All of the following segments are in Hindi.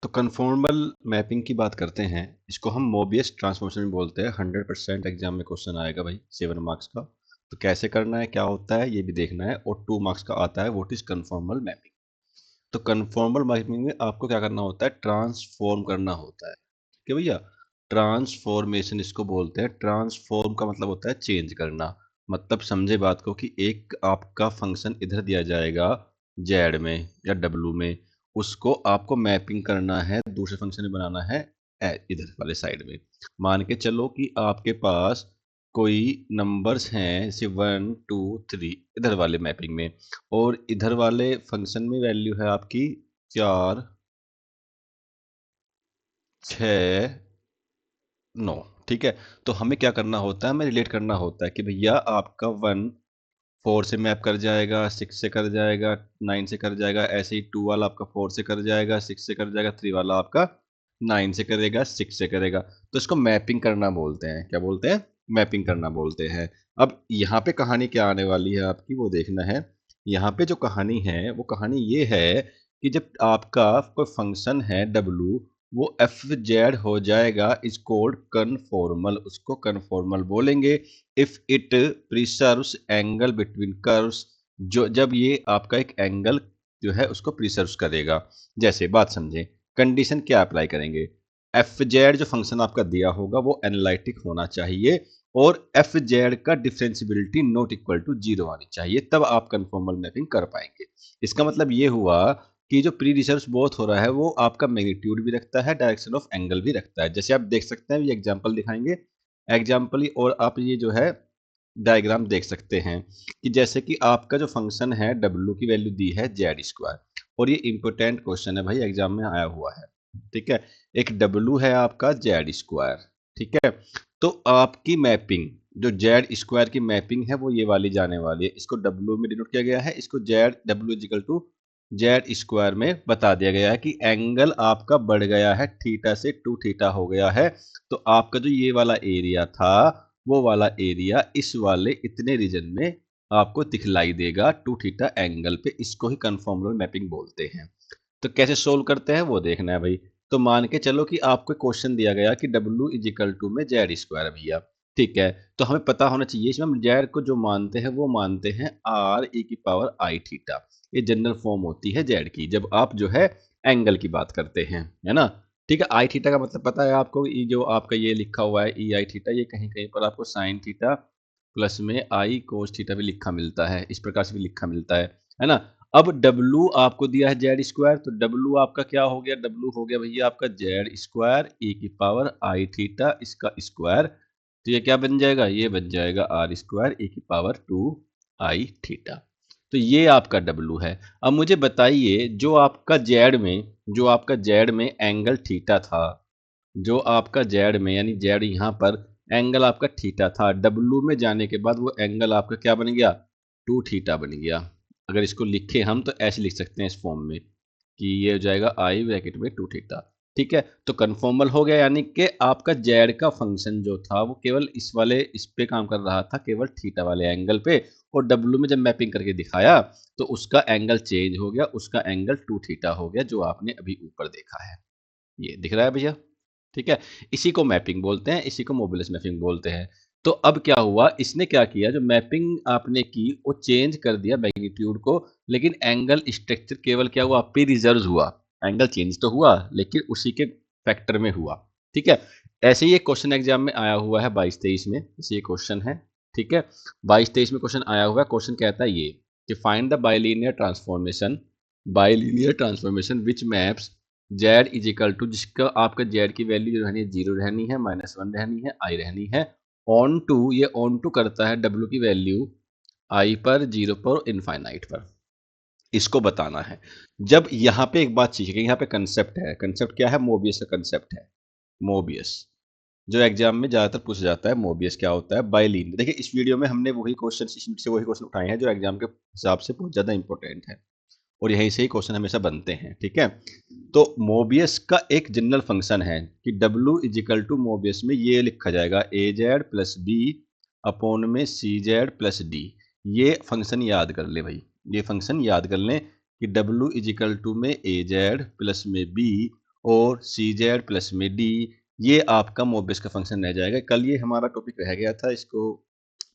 तो कन्फॉर्मल मैपिंग की बात करते हैं। इसको हम मोबियस ट्रांसफॉर्मेशन भी बोलते हैं। 100% एग्जाम में क्वेश्चन आएगा भाई 7 मार्क्स का। तो कैसे करना है, क्या होता है, ये भी देखना है। और 2 मार्क्स का आता है व्हाट इज कन्फॉर्मल मैपिंग। तो कन्फॉर्मल मैपिंग में आपको क्या करना होता है, ट्रांसफॉर्म करना होता है कि भैया ट्रांसफॉर्मेशन इसको बोलते हैं। ट्रांसफॉर्म का मतलब होता है चेंज करना। मतलब समझे बात को कि एक आपका फंक्शन इधर दिया जाएगा जेड में या डब्लू में, उसको आपको मैपिंग करना है, दूसरे फंक्शन में बनाना है इधर वाले साइड में। मान के चलो कि आपके पास कोई नंबर्स हैं जैसे 1 2 3 इधर वाले मैपिंग में, और इधर वाले फंक्शन में वैल्यू है आपकी 4 6 9। ठीक है, तो हमें क्या करना होता है, हमें रिलेट करना होता है कि भैया आपका 1 4 से मैप कर जाएगा, 6 से कर जाएगा, 9 से कर जाएगा, ऐसे ही 2 वाला आपका 4 से कर जाएगा, 6 से कर जाएगा, 3 वाला आपका 9 से करेगा, 6 से करेगा। तो इसको मैपिंग करना बोलते हैं। क्या बोलते हैं? मैपिंग करना बोलते हैं। अब यहाँ पे कहानी क्या आने वाली है आपकी, वो देखना है। यहाँ पे जो कहानी है वो कहानी ये है कि जब आपका कोई फंक्शन है w, वो एफ जेड हो जाएगा, इज कोल्ड कन्फॉर्मल। उसको कन्फॉर्मल बोलेंगे if it preserves angle between curves. जो जब ये आपका एक एंगल जो है उसको प्रिसर्व करेगा। जैसे बात समझे, कंडीशन क्या अप्लाई करेंगे, एफ जेड जो फंक्शन आपका दिया होगा वो एनालिटिक होना चाहिए, और एफ जेड का डिफरेंशियबिलिटी नॉट इक्वल टू 0 आनी चाहिए, तब आप कन्फॉर्मल मैपिंग कर पाएंगे। इसका मतलब ये हुआ कि जो प्री रिसर्च बोथ हो रहा है वो आपका मैग्नीट्यूड भी रखता है, डायरेक्शन ऑफ एंगल भी रखता है। जैसे आप देख सकते हैं, ये एग्जांपल दिखाएंगे एग्जाम्पल, और आप ये जो है डायग्राम देख सकते हैं कि जैसे कि आपका जो फंक्शन है w की वैल्यू दी है जेड स्क्वायर, और ये इंपोर्टेंट क्वेश्चन है भाई, एग्जाम में आया हुआ है। ठीक है, एक w है आपका जेड स्क्वायर। ठीक है, तो आपकी मैपिंग जो जेड स्क्वायर की मैपिंग है वो ये वाली जाने वाली है। इसको w में डिनोट किया गया है, इसको z w equal to z square में बता दिया गया है कि एंगल आपका बढ़ गया है, थीटा से 2 थीटा हो गया है। तो आपका जो ये वाला एरिया था, वो वाला एरिया इस वाले इतने रीजन में आपको दिखलाई देगा 2 थीटा एंगल पे। इसको ही कन्फॉर्मल मैपिंग बोलते हैं। तो कैसे सोल्व करते हैं वो देखना है भाई। तो मान के चलो कि आपको क्वेश्चन दिया गया कि w इजिकल टू में जेड स्क्वायर भैया। ठीक है, तो हमें पता होना चाहिए इसमें हम जेड को जो मानते हैं वो मानते हैं आर ई की पावर आई थीटा। ये जनरल फॉर्म होती है जेड की जब आप जो है एंगल की बात करते हैं, है ना। ठीक है, आई थीटा का मतलब पता है आपको, ये जो आपका ये लिखा हुआ है ई आई थीटा, ये कहीं कहीं पर आपको साइन थीटा प्लस में आई कोस थीटा भी लिखा मिलता है, इस प्रकार से भी लिखा मिलता है ना। अब W आपको दिया है जेड स्क्वायर, तो W आपका क्या हो गया, W हो गया भैया आपका जेड स्क्वायर e की पावर आई थीटा इसका स्क्वायर। तो ये क्या बन जाएगा, ये बन जाएगा आर स्क्वायर e की पावर 2 आई थीटा। तो ये आपका W है। अब मुझे बताइए जो आपका जेड में एंगल थीटा था, जो आपका जेड में यानी जेड यहाँ पर एंगल आपका थीटा था, W में जाने के बाद वो एंगल आपका क्या बन गया, 2 थीटा बन गया। अगर इसको लिखे हम तो ऐसे लिख सकते हैं इस फॉर्म में कि ये हो जाएगा आई ब्रैकेट में 2 थीटा। ठीक है, तो कन्फॉर्मल हो गया, यानी कि आपका जेड का फंक्शन जो था वो केवल इस वाले इस पे काम कर रहा था, केवल थीटा वाले एंगल पे। और W में जब मैपिंग करके दिखाया तो उसका एंगल चेंज हो गया, उसका एंगल 2 थीटा हो गया, जो आपने अभी ऊपर देखा है। ये दिख रहा है भैया। ठीक है, इसी को मैपिंग बोलते हैं, इसी को मोबिलिस मैपिंग बोलते हैं। तो अब क्या हुआ, इसने क्या किया, जो मैपिंग आपने की वो चेंज कर दिया मैग्नीट्यूड को, लेकिन एंगल स्ट्रक्चर केवल क्या हुआ, पे रिजर्व हुआ। एंगल चेंज तो हुआ लेकिन उसी के फैक्टर में हुआ। ठीक है, ऐसे ही एक क्वेश्चन एग्जाम में आया हुआ है 22-23 में, जैसे ये क्वेश्चन है। ठीक है, 22-23 में क्वेश्चन आया हुआ है। क्वेश्चन कहता है ये कि find the bilinear transformation which maps Z is equal to, जिसका आपका जेड की वैल्यू जो रहनी है 0 रहनी है, -1 रहनी है, आई रहनी है, ऑन टू, ये ऑन टू करता है डब्ल्यू की वैल्यू आई पर, 0 पर, इनफाइनाइट पर। इसको बताना है। जब यहाँ पे एक बात सीखिए, यहाँ पे कंसेप्ट है। कंसेप्ट क्या है, मोबियस का कंसेप्ट है। मोबियस जो एग्जाम में ज्यादातर पूछा जाता है, मोबियस क्या होता है, बाइलीनियर। देखिए इस वीडियो में हमने वही क्वेश्चन से वही क्वेश्चन उठाए हैं जो एग्जाम के हिसाब से बहुत ज्यादा इंपॉर्टेंट है, और यहीं से ही क्वेश्चन हमेशा बनते हैं। ठीक है, तो मोबियस का एक जनरल फंक्शन है कि W इजिकल टू मोबियस में ये लिखा जाएगा ए जेड प्लस बी अपॉन में सी जेड प्लस डी। ये फंक्शन याद कर ले भाई, ये फंक्शन याद कर लें कि W इजिकल टू में ए जेड प्लस में बी और सी जेड प्लस में डी, ये आपका मोबियस का फंक्शन रह जाएगा। कल ये हमारा टॉपिक रह गया था इसको,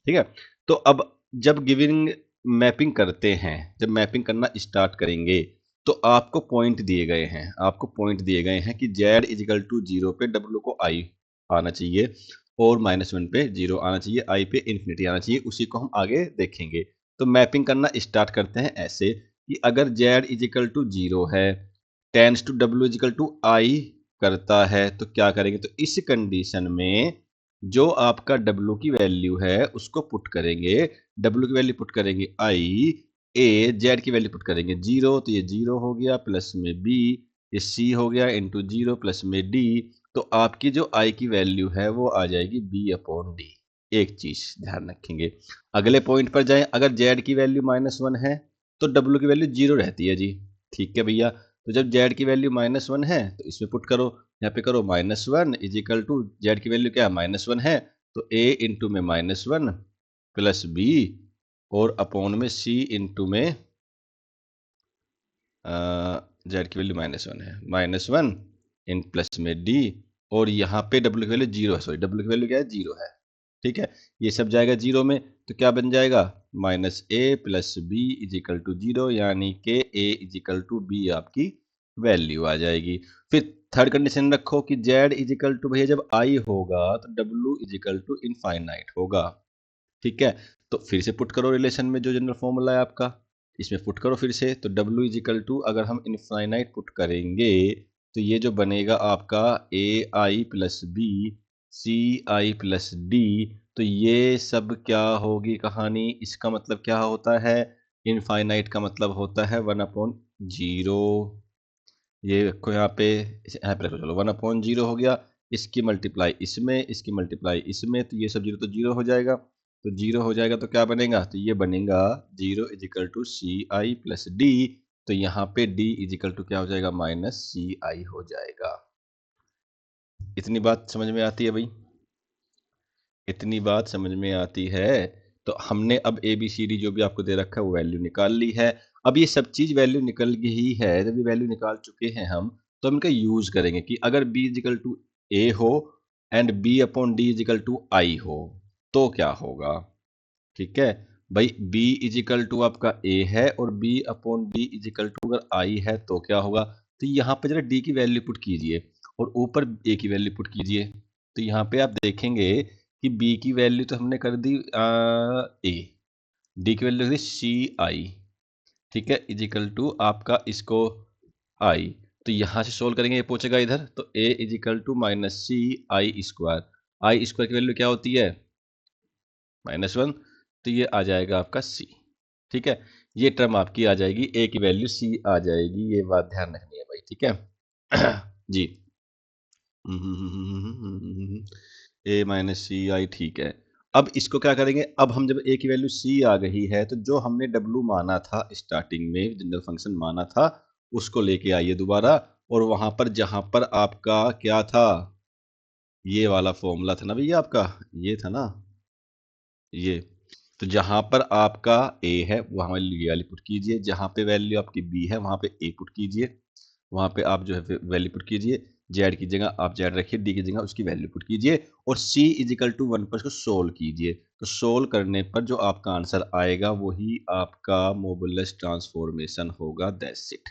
ठीक है। तो अब जब गिविंग मैपिंग करते हैं, जब मैपिंग करना स्टार्ट करेंगे तो आपको पॉइंट दिए गए हैं, आपको पॉइंट दिए गए हैं कि z इजिकल टू 0 पे w को i आना चाहिए और -1 पे 0 आना चाहिए, i पे इन्फिनिटी आना चाहिए। उसी को हम आगे देखेंगे। तो मैपिंग करना स्टार्ट करते हैं ऐसे कि अगर z इजिकल टू 0 है, tends to w equal to i करता है, तो क्या करेंगे? तो इस कंडीशन में जो आपका w की वैल्यू है उसको पुट करेंगे, w की वैल्यू पुट करेंगे i, a z की वैल्यू पुट करेंगे 0, तो ये 0 हो गया, प्लस में b, ये c हो गया इंटू 0 प्लस में d, तो आपकी जो i की वैल्यू है वो आ जाएगी b अपॉन d। एक चीज ध्यान रखेंगे, अगले पॉइंट पर जाएं, अगर z की वैल्यू -1 है तो w की वैल्यू 0 रहती है जी। ठीक है भैया, तो जब z की वैल्यू -1 है तो इसमें पुट करो, यहाँ पे करो -1 इजिकल टू z की वैल्यू क्या है? -1 है, तो a इंटू में -1 प्लस b और अपॉन में c इंटू में z की वैल्यू -1 है, -1 इन प्लस में d, और यहाँ पे w की वैल्यू 0 है, सॉरी w की वैल्यू क्या है? 0 है। ठीक है, ये सब जाएगा 0 में, तो क्या बन जाएगा? -a plus b equal to 0, यानी कि a इजिकल टू b आपकी वैल्यू आ जाएगी। फिर थर्ड कंडीशन रखो कि z इजिकल टू, भैया जब i होगा तो w इजिकल टू इनफाइनाइट होगा। ठीक है, तो फिर से पुट करो रिलेशन में जो जनरल फॉर्मूला है आपका, इसमें पुट करो फिर से, तो w इजिकल टू अगर हम इनफाइनाइट पुट करेंगे तो ये जो बनेगा आपका ए आई plus B C i plus d, तो ये सब क्या होगी कहानी? इसका मतलब क्या होता है? इनफाइनाइट का मतलब होता है 1/0। ये रखो यहाँ पे, यहाँ पे रखो, चलो 1/0 हो गया, इसकी मल्टीप्लाई इसमें, इसकी मल्टीप्लाई इसमें, तो ये सब 0 तो 0 हो जाएगा, तो 0 हो जाएगा तो क्या बनेगा? तो ये बनेगा 0 equal to c i plus d, तो यहाँ पे d इजिकल टू क्या हो जाएगा? -ci हो जाएगा। इतनी बात समझ में आती है भाई? इतनी बात समझ में आती है? तो हमने अब ए बी सी डी जो भी आपको दे रखा है वो वैल्यू निकाल ली है। अब ये सब चीज वैल्यू निकल गई ही है, जब ये वैल्यू निकाल चुके हैं हम, तो हम इनका यूज करेंगे कि अगर b इजिकल टू ए हो and b upon D equal to I हो तो क्या होगा? ठीक है भाई, b इजिकल टू आपका a है और b upon d equal to अगर i है तो क्या होगा? तो यहाँ पे जरा d की वैल्यू पुट कीजिए और ऊपर a की वैल्यू पुट कीजिए, तो यहाँ पे आप देखेंगे कि b की वैल्यू तो हमने कर दी a, d की वैल्यू कर दी सी आई, ठीक है, इजिकल टू आपका इसको i, तो यहाँ से सोल्व करेंगे, ये पहुंचेगा इधर, तो a equal to -ci², i square की वैल्यू क्या होती है? -1, तो ये आ जाएगा आपका c। ठीक है, ये टर्म आपकी आ जाएगी, a की वैल्यू c आ जाएगी, ये बात ध्यान रखनी है भाई। ठीक है जी, a-ci, ठीक है। अब इसको क्या करेंगे? अब हम जब a की वैल्यू c आ गई है तो जो हमने w माना था स्टार्टिंग में, जनरल फंक्शन माना था, उसको लेके आइए दोबारा, और वहां पर जहां पर आपका क्या था, ये वाला फॉर्मूला था ना भैया आपका, ये था ना, ये, तो जहां पर आपका a है वहां ये वाली पुट कीजिए, जहां पे वैल्यू आपकी b है वहां पे a पुट कीजिए, वहां पे आप जो है वैल्यू पुट कीजिए, z की जगह आप z रखिए, d की जगह उसकी वैल्यू पुट कीजिए, और c इजिकल टू 1 पर इसको सोल्व कीजिए, तो सोल्व करने पर जो आपका आंसर आएगा वही आपका मोबुलस ट्रांसफॉर्मेशन होगा, दैट्स इट।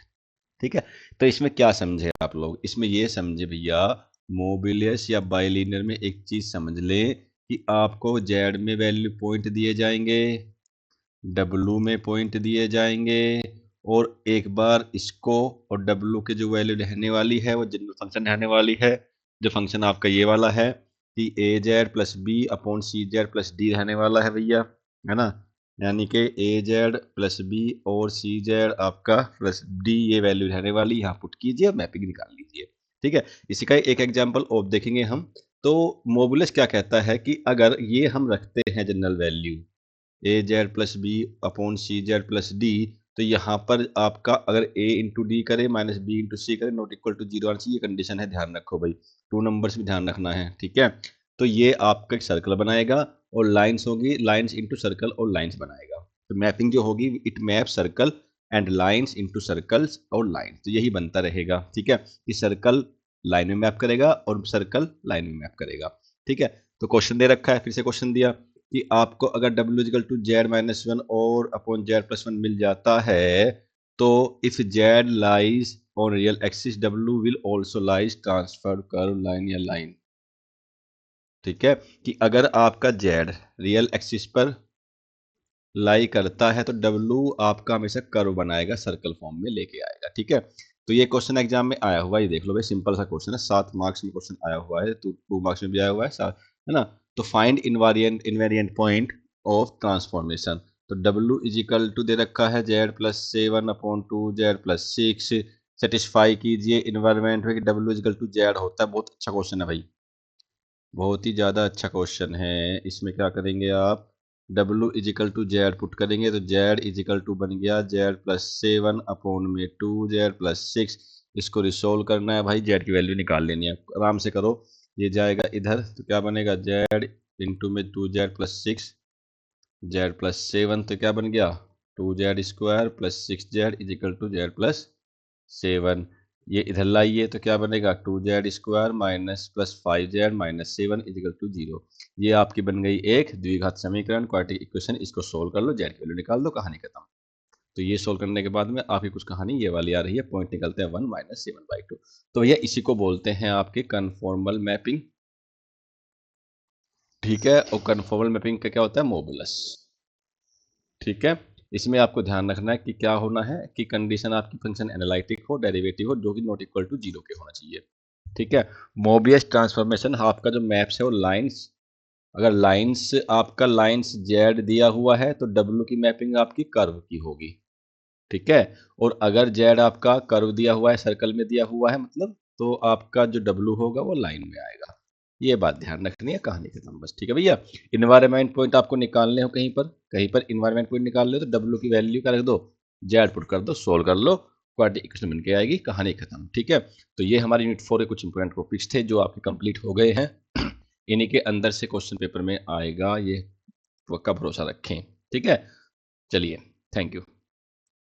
ठीक है, तो इसमें क्या समझे आप लोग? इसमें ये समझे भैया, मोबिलियस या बाइलिनियर में एक चीज समझ लें कि आपको जेड में वैल्यू पॉइंट दिए जाएंगे, डब्लू में पॉइंट दिए जाएंगे, और एक बार इसको और डब्लू के जो वैल्यू रहने वाली है वो जनरल फंक्शन रहने वाली है, जो फंक्शन आपका ये वाला है कि ए जेड प्लस बी अपॉन सी जेड प्लस डी रहने वाला है भैया, है ना, यानी कि ए जेड प्लस बी और सी जेड आपका प्लस डी, ये वैल्यू रहने वाली, यहाँ पुट कीजिए, मैपिंग निकाल लीजिए। ठीक है, इसी का एक एग्जांपल और देखेंगे हम। तो मोबुलस क्या कहता है कि अगर ये हम रखते हैं जनरल वैल्यू ए जेड प्लस बी अपॉन सी जेड प्लस डी, तो यहाँ पर आपका अगर a इंटू डी करे माइनस बी इंटू सी करे नॉट इक्वल टू 0 आना चाहिए, ये कंडीशन है, ध्यान रखो भाई, 2 नंबर्स भी ध्यान रखना है। ठीक है, तो ये आपका एक सर्कल बनाएगा और लाइंस होगी, लाइंस इंटू सर्कल और लाइंस बनाएगा, तो मैपिंग जो होगी it map circle and lines into circles और लाइन, तो यही बनता रहेगा। ठीक है, कि सर्कल लाइन में मैप करेगा और सर्कल लाइन में मैप करेगा। ठीक है, तो क्वेश्चन दे रखा है, फिर से क्वेश्चन दिया कि आपको अगर W equal to z minus one और अपॉन जेड प्लस वन मिल जाता है, तो if z lies on real axis W will also lies transfer curve line या लाइन। ठीक है, कि अगर आपका जेड रियल एक्सिस पर लाई करता है तो डब्लू आपका हमेशा कर्व बनाएगा, सर्कल फॉर्म में लेके आएगा। ठीक है, तो ये क्वेश्चन एग्जाम में आया हुआ है, ये देख लो भाई, सिंपल सा क्वेश्चन है, 7 मार्क्स में क्वेश्चन आया हुआ है, तो 2 मार्क्स में भी आया हुआ है, है ना। तो find invariant point of transformation, तो डब्लू इज इक्वल टू दे रखा है Z plus 7/2 Z plus 6, satisfy कीजिए इन्वायरमेंट में कि W is equal to Z होता है। बहुत अच्छा क्वेश्चन है भाई, बहुत ही ज़्यादा अच्छा क्वेश्चन है। इसमें क्या करेंगे आप, W equal to Z put करेंगे तो जेड इजिकल टू बन गया जेड प्लस 7/2 जेड प्लस 6। इसको रिसोल्व करना है भाई, जेड की वैल्यू निकाल लेनी है, आराम से करो। ये जाएगा इधर तो क्या बनेगा, जेड इंटू में 2 जेड प्लस 6 जेड प्लस 7, तो क्या बन गया 2 Z square plus 6 Z equal to Z plus 7। ये इधर लाइए तो क्या बनेगा 2 Z square minus plus 5 Z minus 7 equal to 0। ये आपकी बन गई एक द्विघात समीकरण, क्वाड्रेटिक इक्वेशन। इसको सोल्व कर लो, जेड की वैल्यू निकाल दो, कहानी खत्म। तो ये सोल्व करने के बाद में आपकी कुछ कहानी ये वाली आ रही है, पॉइंट निकलते हैं 1 माइनस 7/2। तो भैया इसी को बोलते हैं आपके कन्फॉर्मल मैपिंग। ठीक है, और कन्फॉर्मल मैपिंग का क्या होता है, मॉडुलस। ठीक है, इसमें आपको ध्यान रखना है कि क्या होना है कि कंडीशन आपकी फंक्शन एनालिटिक हो, डेरिवेटिव हो, जो कि नॉट इक्वल टू 0 के होना चाहिए। ठीक है, मोबियस ट्रांसफॉर्मेशन, आपका जो मैप्स है वो लाइंस, अगर लाइंस आपका लाइंस जेड दिया हुआ है तो डब्ल्यू की मैपिंग आपकी कर्व की होगी। ठीक है, और अगर जेड आपका कर्व दिया हुआ है, सर्कल में दिया हुआ है मतलब, तो आपका जो डब्ल्यू होगा वो लाइन में आएगा। ये बात ध्यान रखनी है, कहानी खत्म बस। ठीक है भैया, इन्वायरमेंट पॉइंट आपको निकालने हो, कहीं पर इन्वायरमेंट पॉइंट निकाल लो तो डब्ल्यू की वैल्यू क्या रख दो, जेड पुट कर दो, सोल्व कर लो, क्वाड्रेटिक इक्वेशन बन के आएगी, कहानी खत्म। ठीक है, तो ये हमारे यूनिट 4 के कुछ इंपॉर्टेंट टॉपिक्स थे जो आपके कंप्लीट हो गए हैं। इन्हीं के अंदर से क्वेश्चन पेपर में आएगा, ये पक्का भरोसा रखें। ठीक है, चलिए, थैंक यू।